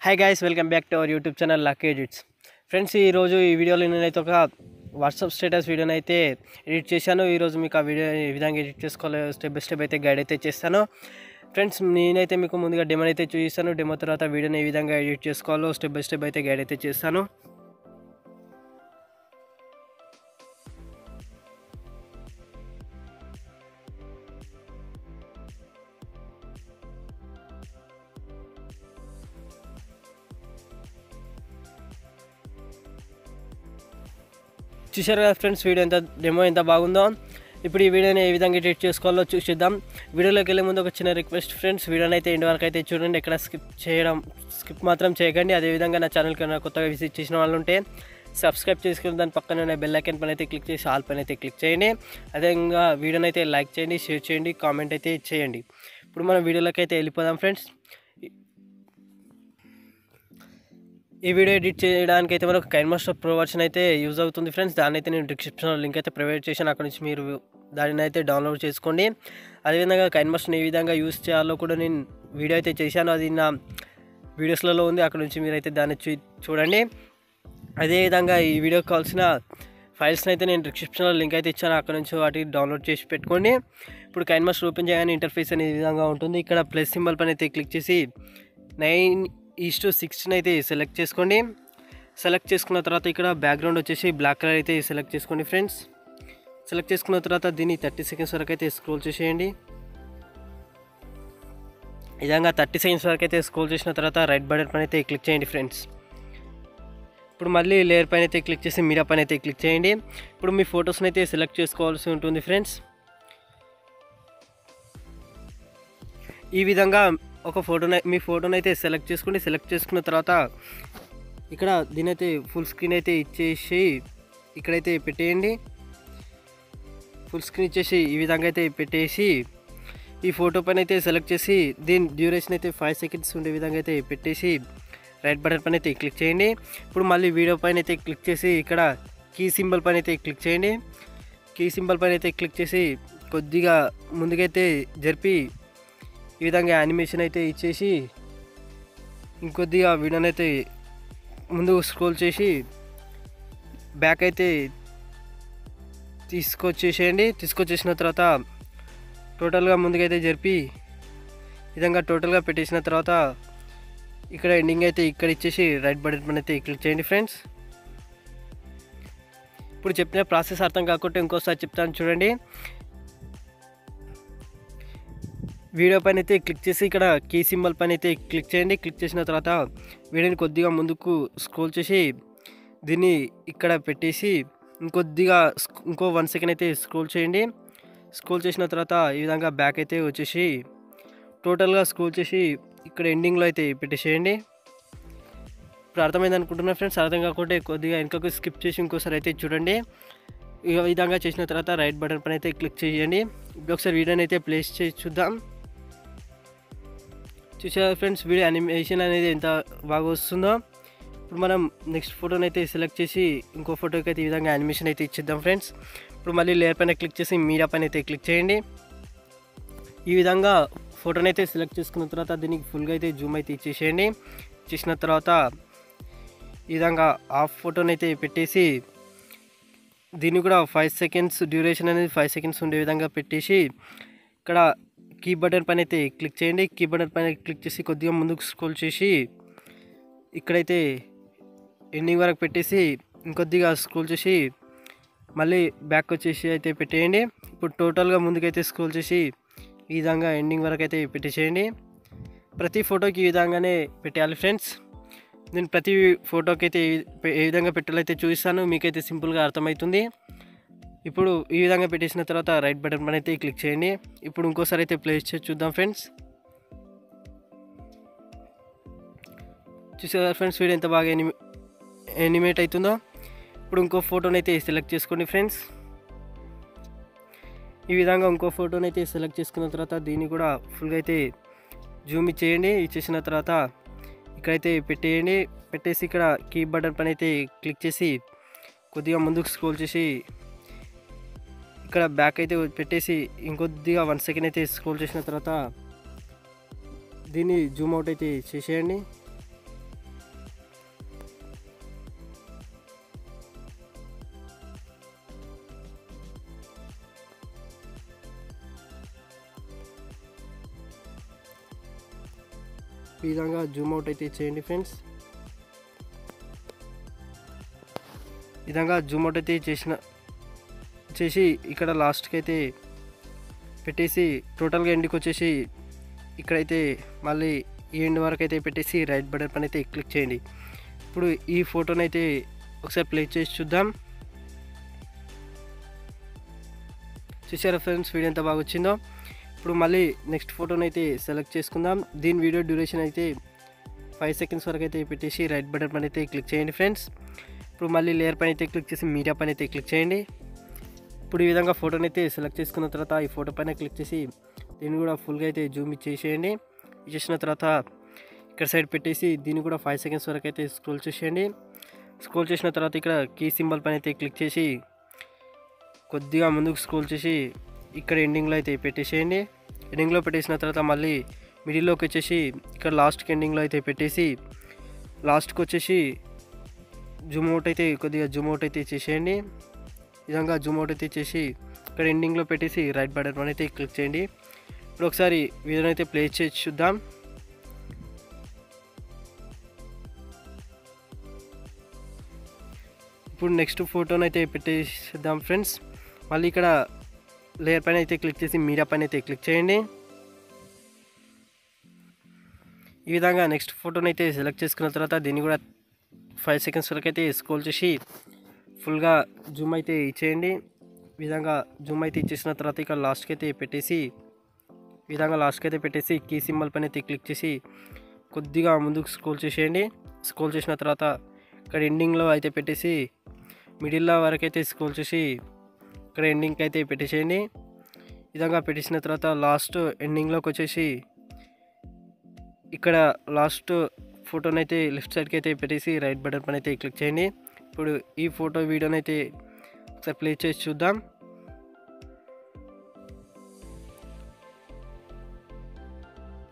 Hi guys, welcome back to our YouTube channel lucky edits. Friends, ఈరోజు ఈ వీడియోలో నేనైతే ఒక వాట్సాప్ స్టేటస్ వీడియోని అయితే ఎడిట్ చేశాను. ఈరోజు మీకు ఆ వీడియో ఏ విధంగా ఎడిట్ చేసుకోవాలో స్టెప్ బై స్టెప్ అయితే గైడ్ అయితే చేస్తాను. ఫ్రెండ్స్, నేనైతే మీకు ముందుగా డెమో అయితే చూపిస్తాను. డెమో తర్వాత వీడియోని ఏ విధంగా ఎడిట్ చేసుకోవాలో స్టెప్ బై స్టెప్ అయితే గైడ్ అయితే చేస్తాను. చూశారు కదా ఫ్రెండ్స్, వీడియో డెమో ఎంత బాగుందో. ఇప్పుడు ఈ వీడియోని ఏ విధంగా ఎడిట్ చేసుకోవాలో చూసిద్దాం. వీడియోలోకి వెళ్ళే ముందు ఒక చిన్న రిక్వెస్ట్ ఫ్రెండ్స్, వీడియోని అయితే ఎండ్ వరకు అయితే చూడండి. ఎక్కడ స్కిప్ మాత్రం చేయకండి. అదేవిధంగా నా ఛానల్కి కొత్తగా విజిట్ చేసిన వాళ్ళు ఉంటే సబ్స్క్రైబ్ చేసుకుని దాని పక్కన ఉన్న బెల్ ఐకాన్ పైన అయితే క్లిక్ చేసి ఆల్ పైన అయితే క్లిక్ చేయండి. అదేవిధంగా వీడియోని అయితే లైక్ చేయండి, షేర్ చేయండి, కామెంట్ అయితే చేయండి. ఇప్పుడు మనం వీడియోలోకి అయితే వెళ్ళిపోదాం ఫ్రెండ్స్. ఈ వీడియో ఎడిట్ చేయడానికి అయితే మనకు కైన్మాస్టర్ ప్రో వర్షన్ అయితే యూజ్ అవుతుంది ఫ్రెండ్స్. దాన్ని అయితే నేను డిస్క్రిప్షన్లో లింక్ అయితే ప్రొవైడ్ చేశాను. అక్కడ నుంచి మీరు దానిని అయితే డౌన్లోడ్ చేసుకోండి. అదేవిధంగా కైన్మాస్టర్ని ఏ విధంగా యూజ్ చేయాలో కూడా నేను వీడియో అయితే చేశాను. అది నా వీడియోస్లలో ఉంది. అక్కడ నుంచి మీరు అయితే దాన్ని చూడండి. అదేవిధంగా ఈ వీడియోకి కావాల్సిన ఫైల్స్ని అయితే నేను డిస్క్రిప్షన్లో లింక్ అయితే ఇచ్చాను. అక్కడ నుంచి వాటిని డౌన్లోడ్ చేసి పెట్టుకోండి. ఇప్పుడు కైన్మాస్టర్ ఓపెన్ చేయగానే ఇంటర్ఫేస్ అనే విధంగా ఉంటుంది. ఇక్కడ ప్లస్ సింబల్ పైన అయితే క్లిక్ చేసి 9:16 అయితే సెలెక్ట్ చేసుకోండి. సెలెక్ట్ చేసుకున్న తర్వాత ఇక్కడ బ్యాక్గ్రౌండ్ వచ్చేసి బ్లాక్ కలర్ అయితే సెలెక్ట్ చేసుకోండి ఫ్రెండ్స్. సెలెక్ట్ చేసుకున్న తర్వాత దీన్ని 30 సెకండ్స్ వరకు అయితే స్క్రోల్ చేసేయండి. ఈ విధంగా 30 సెకండ్స్ వరకు అయితే స్క్రోల్ చేసిన తర్వాత రైట్ బటన్ పైన అయితే క్లిక్ చేయండి ఫ్రెండ్స్. ఇప్పుడు మళ్ళీ లేయర్ పైన అయితే క్లిక్ చేసి మీడియా పైన అయితే క్లిక్ చేయండి. ఇప్పుడు మీ ఫొటోస్ని అయితే సెలెక్ట్ చేసుకోవాల్సి ఉంటుంది ఫ్రెండ్స్. ఈ విధంగా మీ ఫోటోని అయితే సెలెక్ట్ చేసుకోండి. సెలెక్ట్ చేసుకున్న తర్వాత ఇక్కడ దీనైతే ఫుల్ స్క్రీన్ అయితే ఇచ్చేసి ఇక్కడైతే పెట్టేయండి. ఫుల్ స్క్రీన్ ఇచ్చేసి ఈ విధంగా అయితే పెట్టేసి ఈ ఫోటో పైన అయితే సెలెక్ట్ చేసి దీని డ్యూరేషన్ అయితే 5 సెకండ్స్ ఉండే విధంగా అయితే పెట్టేసి రైట్ బటన్ పైన అయితే క్లిక్ చేయండి. ఇప్పుడు మళ్ళీ వీడియో పైన అయితే క్లిక్ చేసి ఇక్కడ కీ సింబల్ పైన అయితే క్లిక్ చేయండి. కీ సింబల్ పైన అయితే క్లిక్ చేసి కొద్దిగా ముందుకైతే జరిపి ఈ విధంగా యానిమేషన్ అయితే ఇచ్చేసి ఇంకొద్దిగా వీడియోని అయితే ముందుకు స్క్రోల్ చేసి బ్యాక్ అయితే తీసుకొచ్చేసేయండి. తీసుకొచ్చేసిన తర్వాత టోటల్గా ముందుకైతే జరిపి ఈ విధంగా టోటల్గా పెట్టేసిన తర్వాత ఇక్కడ ఎండింగ్ అయితే ఇక్కడ ఇచ్చేసి రైట్ బటన్ పైన అయితే క్లిక్ చేయండి ఫ్రెండ్స్. ఇప్పుడు చెప్పిన ప్రాసెస్ అర్థం కాకుంటే ఇంకోసారి చెప్తాను చూడండి. వీడియో పైన అయితే క్లిక్ చేసి ఇక్కడ కీ సింబల్ పైన అయితే క్లిక్ చేయండి. క్లిక్ చేసిన తర్వాత వీడియోని కొద్దిగా ముందుకు స్క్రోల్ చేసి దీన్ని ఇక్కడ పెట్టేసి ఇంకో 1 సెకండ్ అయితే స్క్రోల్ చేయండి. స్క్రోల్ చేసిన తర్వాత ఈ విధంగా బ్యాక్ అయితే వచ్చేసి టోటల్గా స్క్రోల్ చేసి ఇక్కడ ఎండింగ్లో అయితే పెట్టేసేయండి. ఇప్పుడు అర్థమైంది అనుకుంటున్నా ఫ్రెండ్స్. అర్థం కాకుంటే కొద్దిగా వెనకకు స్కిప్ చేసి ఇంకోసారి అయితే చూడండి. ఈ విధంగా చేసిన తర్వాత రైట్ బటన్ పైన అయితే క్లిక్ చేయండి. ఇప్పుడు ఒకసారి వీడియోని అయితే ప్లేస్ చేసి చూద్దాం. చూసారా ఫ్రెండ్స్, వీడియో యానిమేషన్ అనేది ఎంత బాగా వస్తుందో. ఇప్పుడు మనం నెక్స్ట్ ఫోటోని అయితే సెలెక్ట్ చేసి ఇంకో ఫోటోకి అయితే ఈ విధంగా యానిమేషన్ అయితే ఇచ్చేద్దాం ఫ్రెండ్స్. ఇప్పుడు మళ్ళీ లేయర్ పైన క్లిక్ చేసి మీడియా పైన అయితే క్లిక్ చేయండి. ఈ విధంగా ఫోటోని అయితే సెలెక్ట్ చేసుకున్న తర్వాత దీనికి ఫుల్గా అయితే జూమ్ అయితే ఇచ్చేసేయండి. చేసిన తర్వాత ఈ విధంగా హాఫ్ ఫోటోని అయితే పెట్టేసి దీన్ని కూడా 5 సెకండ్స్ డ్యూరేషన్ అనేది 5 సెకండ్స్ ఉండే విధంగా పెట్టేసి ఇక్కడ కీ బటన్ పైన అయితే క్లిక్ చేయండి. కీ బటన్ పైన క్లిక్ చేసి కొద్దిగా ముందుకు స్క్రోల్ చేసి ఇక్కడైతే ఎండింగ్ వరకు పెట్టేసి ఇంకొద్దిగా స్క్రోల్ చేసి మళ్ళీ బ్యాక్ వచ్చేసి అయితే పెట్టేయండి. ఇప్పుడు టోటల్గా ముందుకైతే స్క్రోల్ చేసి ఈ విధంగా ఎండింగ్ వరకు అయితే పెట్టేసేయండి. ప్రతి ఫోటోకి ఈ విధంగానే పెట్టేయాలి ఫ్రెండ్స్. నేను ప్రతి ఫోటోకి అయితే ఏ విధంగా పెట్టాలైతే చూపిస్తాను, మీకైతే సింపుల్గా అర్థమవుతుంది. ఇప్పుడు ఈ విధంగా పెట్టేసిన తర్వాత రైట్ బటన్ పైన అయితే క్లిక్ చేయండి. ఇప్పుడు ఇంకోసారి అయితే ప్లేస్ చేసి చూద్దాం ఫ్రెండ్స్. చూసారా ఫ్రెండ్స్, వీడియో ఎంత బాగా యానిమేట్ అవుతుందో. ఇప్పుడు ఇంకో ఫోటోని అయితే సెలెక్ట్ చేసుకోండి ఫ్రెండ్స్. ఈ విధంగా ఇంకో ఫోటోని అయితే సెలెక్ట్ చేసుకున్న తర్వాత దీన్ని కూడా ఫుల్గా అయితే జూమ్ ఇచ్చేయండి. ఇచ్చేసిన తర్వాత ఇక్కడైతే పెట్టేయండి. పెట్టేసి ఇక్కడ కీ బటన్ పైన అయితే క్లిక్ చేసి కొద్దిగా ముందుకు స్క్రోల్ చేసి ఇక్కడ బ్యాక్ అయితే పెట్టేసి ఇంకొద్దిగా 1 సెకండ్ అయితే స్క్రోల్ చేసిన తర్వాత దీన్ని జూమ్ అవుట్ అయితే చేసేయండి. విధంగా జూమ్ అవుట్ అయితే చేయండి ఫ్రెండ్స్. ఈ విధంగా జూమ్ అవుట్ అయితే చేసి ఇక్కడ లాస్ట్కి అయితే పెట్టేసి టోటల్గా ఎండ్కి వచ్చేసి ఇక్కడైతే మళ్ళీ ఈ ఎండ్ వరకు అయితే పెట్టేసి రైట్ బటన్ పైన అయితే క్లిక్ చేయండి. ఇప్పుడు ఈ ఫోటోని అయితే ఒకసారి ప్లే చేసి చూద్దాం. చూసారా ఫ్రెండ్స్ వీడియో ఎంత బాగా వచ్చిందో. ఇప్పుడు మళ్ళీ నెక్స్ట్ ఫోటోని అయితే సెలెక్ట్ చేసుకుందాం. దీని వీడియో డ్యూరేషన్ అయితే 5 సెకండ్స్ వరకు అయితే పెట్టేసి రైట్ బటన్ పైన అయితే క్లిక్ చేయండి ఫ్రెండ్స్. ఇప్పుడు మళ్ళీ లేయర్ పైన అయితే క్లిక్ చేసి మీడియా పైన అయితే క్లిక్ చేయండి. ఇప్పుడు ఈ విధంగా ఫోటోని అయితే సెలెక్ట్ చేసుకున్న తర్వాత ఈ ఫోటో పైన క్లిక్ చేసి దీన్ని కూడా ఫుల్గా అయితే జూమ్ ఇచ్చేసేయండి. ఇచ్చేసిన తర్వాత ఇక్కడ సైడ్ పెట్టేసి దీన్ని కూడా 5 సెకండ్స్ వరకు అయితే స్క్రోల్ చేసేయండి. స్క్రోల్ చేసిన తర్వాత ఇక్కడ కీ సింబల్ పైన అయితే క్లిక్ చేసి కొద్దిగా ముందుకు స్క్రోల్ చేసి ఇక్కడ ఎండింగ్లో అయితే పెట్టేసేయండి. ఎండింగ్లో పెట్టేసిన తర్వాత మళ్ళీ మిడిల్లోకి వచ్చేసి ఇక్కడ లాస్ట్కి ఎండింగ్లో అయితే పెట్టేసి లాస్ట్కి వచ్చేసి జూమ్ అవుట్ అయితే కొద్దిగా జూమ్ అవుట్ అయితే చేసేయండి. ఈ విధంగా జూమ్ అవుట్ అయితే చేసి ఇక్కడ ఎండింగ్లో పెట్టేసి రైట్ బటన్ పైన అయితే క్లిక్ చేయండి. ఇప్పుడు ఒకసారి వీడియోని అయితే ప్లే చేసి చూద్దాం. ఇప్పుడు నెక్స్ట్ ఫోటోని అయితే పెట్టేద్దాం ఫ్రెండ్స్. మళ్ళీ ఇక్కడ లేయర్ పైన అయితే క్లిక్ చేసి మీడియా పైన అయితే క్లిక్ చేయండి. ఈ విధంగా నెక్స్ట్ ఫోటోని అయితే సెలెక్ట్ చేసుకున్న తర్వాత దీన్ని కూడా 5 సెకండ్స్ వరకు అయితే స్క్రోల్ చేసి ఫుల్గా జూమ్ అయితే ఇచ్చేయండి. ఈ విధంగా జూమ్ అయితే ఇచ్చేసిన తర్వాత ఇక్కడ లాస్ట్కి అయితే పెట్టేసి ఈ విధంగా లాస్ట్కి అయితే పెట్టేసి కీ సింబల్ పైన అయితే క్లిక్ చేసి కొద్దిగా ముందుకు స్క్రోల్ చేసేయండి. స్క్రోల్ చేసిన తర్వాత ఇక్కడ ఎండింగ్లో అయితే పెట్టేసి మిడిల్లో వరకు అయితే స్క్రోల్ చేసి ఇక్కడ ఎండింగ్కి అయితే పెట్టేసేయండి. ఈ విధంగా పెట్టేసిన తర్వాత లాస్ట్ ఎండింగ్లోకి వచ్చేసి ఇక్కడ లాస్ట్ ఫోటోని అయితే లెఫ్ట్ సైడ్కి అయితే పెట్టేసి రైట్ బటన్ పైన అయితే క్లిక్ చేయండి. ఇప్పుడు ఈ ఫోటో వీడియోని అయితే ఒకసారి ప్లే చేసి చూద్దాం.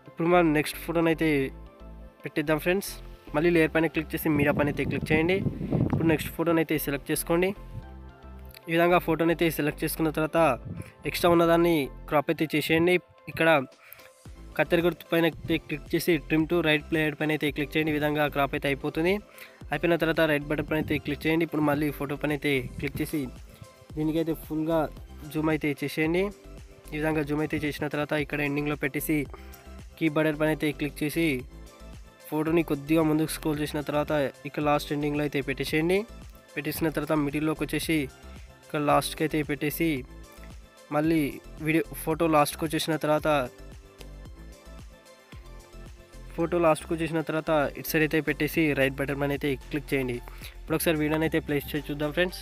ఇప్పుడు మనం నెక్స్ట్ ఫోటోని అయితే పెట్టిద్దాం ఫ్రెండ్స్. మళ్ళీ లేయర్ పైన క్లిక్ చేసి మీడియా పైన అయితే క్లిక్ చేయండి. ఇప్పుడు నెక్స్ట్ ఫోటోని అయితే సెలెక్ట్ చేసుకోండి. ఈ విధంగా ఫోటోని అయితే సెలెక్ట్ చేసుకున్న తర్వాత ఎక్స్ట్రా ఉన్నదాన్ని క్రాప్ అయితే చేసేయండి. ఇక్కడ కత్తెర గుర్తు పైన క్లిక్ చేసి ట్రిమ్ టు రైట్ ప్లేయర్ పైన అయితే క్లిక్ చేయండి. ఈ విధంగా క్రాప్ అయితే అయిపోతుంది. అయిపోయిన తర్వాత రైట్ బటన్ పైన అయితే క్లిక్ చేయండి. ఇప్పుడు మళ్ళీ ఫోటో పైన అయితే క్లిక్ చేసి దీనికైతే ఫుల్గా జూమ్ అయితే చేసేయండి. ఈ విధంగా జూమ్ అయితే చేసిన తర్వాత ఇక్కడ ఎండింగ్లో పెట్టేసి కీ బటన్ పైన అయితే క్లిక్ చేసి ఫోటోని కొద్దిగా ముందుకు స్క్రోల్ చేసిన తర్వాత ఇక్కడ లాస్ట్ ఎండింగ్లో అయితే పెట్టేసేయండి. పెట్టేసిన తర్వాత మిడిల్లోకి వచ్చేసి ఇక్కడ లాస్ట్కి అయితే పెట్టేసి మళ్ళీ ఫోటో లాస్ట్కి వచ్చేసిన తర్వాత ఇటు సైడ్ అయితే పెట్టేసి రైట్ బటన్ పైన అయితే క్లిక్ చేయండి. ఇప్పుడు ఒకసారి వీడియోని అయితే ప్లేస్ చేసి చూద్దాం ఫ్రెండ్స్.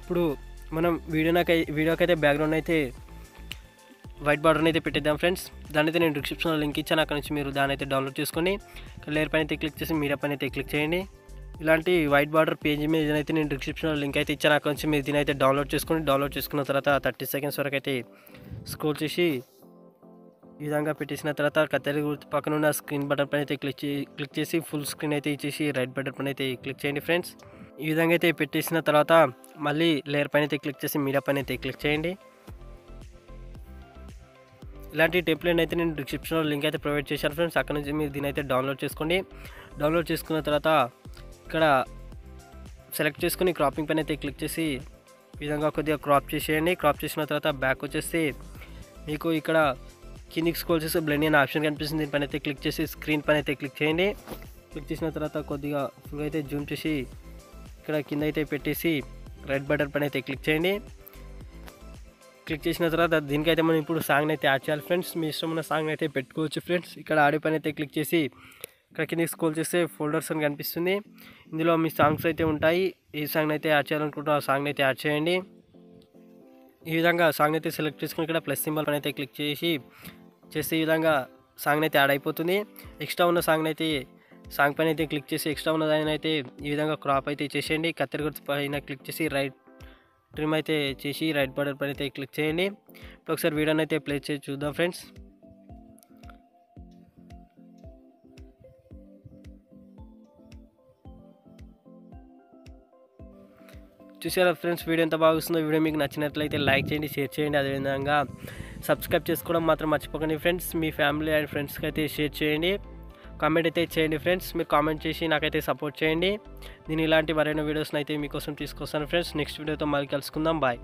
ఇప్పుడు మనం వీడియోకి అయితే బ్యాక్గ్రౌండ్ అయితే వైట్ బార్డర్ని అయితే పెట్టేద్దాం ఫ్రెండ్స్. దాని అయితే నేను డిస్క్రిప్షన్లో లింక్ ఇచ్చాను. అక్కడ నుంచి మీరు దాని అయితే డౌన్లోడ్ చేసుకొని లేయర్ పైన అయితే క్లిక్ చేసి మీడియా పైన అయితే క్లిక్ చేయండి. ఇలాంటి వైట్ బార్డర్ పేజ్ మీద అయితే నేను డిస్క్రిప్షన్లో లింక్ అయితే ఇచ్చాను. అక్కడ నుంచి మీరు దీని అయితే డౌన్లోడ్ చేసుకున్న తర్వాత 30 సెకండ్స్ వరకు అయితే స్క్రోల్ చేసి ఈ విధంగా పెట్టేసిన తర్వాత కత్తెర గుర్తు పక్కన ఉన్న స్క్రీన్ బటన్ పైన అయితే క్లిక్ చేసి ఫుల్ స్క్రీన్ అయితే ఇచ్చేసి రైట్ బటన్ పైన అయితే క్లిక్ చేయండి ఫ్రెండ్స్. ఈ విధంగా అయితే పెట్టేసిన తర్వాత మళ్ళీ లేయర్ పైన అయితే క్లిక్ చేసి మీడియా పైన అయితే క్లిక్ చేయండి. ఇలాంటి టెంప్లెట్ అయితే నేను డిస్క్రిప్షన్లో లింక్ అయితే ప్రొవైడ్ చేశాను ఫ్రెండ్స్. అక్కడ నుంచి మీరు దీని అయితే డౌన్లోడ్ చేసుకోండి. డౌన్లోడ్ చేసుకున్న తర్వాత ఇక్కడ సెలెక్ట్ చేసుకుని క్రాపింగ్ పైన అయితే క్లిక్ చేసి ఈ విధంగా కొద్దిగా క్రాప్ చేసేయండి. క్రాప్ చేసిన తర్వాత బ్యాక్ వచ్చేసి మీకు ఇక్కడ కిందికి స్క్రోల్ చేసి బ్లెండ్ అనే ఆప్షన్ కనిపిస్తుంది. దీనిపైన అయితే క్లిక్ చేసి స్క్రీన్ పైన అయితే క్లిక్ చేయండి. క్లిక్ చేసిన తర్వాత కొద్దిగా ఫుల్గా అయితే జూమ్ చేసి ఇక్కడ కింద అయితే పెట్టేసి రైట్ బటన్ పైన అయితే క్లిక్ చేయండి. క్లిక్ చేసిన తర్వాత దీనికైతే మనం ఇప్పుడు సాంగ్ని అయితే యాడ్ చేయాలి ఫ్రెండ్స్. మీ ఇష్టమైన సాంగ్ అయితే పెట్టుకోవచ్చు ఫ్రెండ్స్. ఇక్కడ ఆడియో పైన అయితే క్లిక్ చేసి ఇక్కడ కిందకి స్క్రోల్ చేస్తే ఫోల్డర్స్ అని కనిపిస్తుంది. ఇందులో మీ సాంగ్స్ అయితే ఉంటాయి. ఏ సాంగ్ అయితే యాడ్ చేయాలనుకుంటున్నా ఆ సాంగ్ని అయితే యాడ్ చేయండి. ఈ విధంగా సాంగ్ అయితే సెలెక్ట్ చేసుకుని ఇక్కడ ప్లస్ సింబల్ పైన అయితే క్లిక్ చేసి ఈ విధంగా సాంగ్ అయితే యాడ్ అయిపోతుంది. ఎక్స్ట్రా ఉన్న సాంగ్ పైన అయితే క్లిక్ చేసి ఎక్స్ట్రా ఉన్న దాని అయితే ఈ విధంగా క్రాప్ అయితే చేసేయండి. కత్తెర గుర్తు పైన క్లిక్ చేసి ట్రిమ్ అయితే చేసి రైట్ బటన్ పైన అయితే క్లిక్ చేయండి. ఇప్పుడు ఒకసారి వీడియోని అయితే ప్లే చేసి చూద్దాం ఫ్రెండ్స్. చూసారా ఫ్రెండ్స్, వీడియో ఎంత బాగా వస్తుందో. వీడియో మీకు నచ్చినట్లయితే లైక్ చేయండి, షేర్ చేయండి. అదేవిధంగా సబ్స్క్రైబ్ చేసుకోవడం మాత్రం మర్చిపోకండి ఫ్రెండ్స్. మీ ఫ్యామిలీ అండ్ ఫ్రెండ్స్కి అయితే షేర్ చేయండి. కామెంట్ అయితే చేయండి ఫ్రెండ్స్. మీరు కామెంట్ చేసి నాకైతే సపోర్ట్ చేయండి. నేను ఇలాంటి మరైన వీడియోస్ని అయితే మీకోసం తీసుకొస్తాను ఫ్రెండ్స్. నెక్స్ట్ వీడియోతో మళ్ళీ కలుసుకుందాం. బాయ్.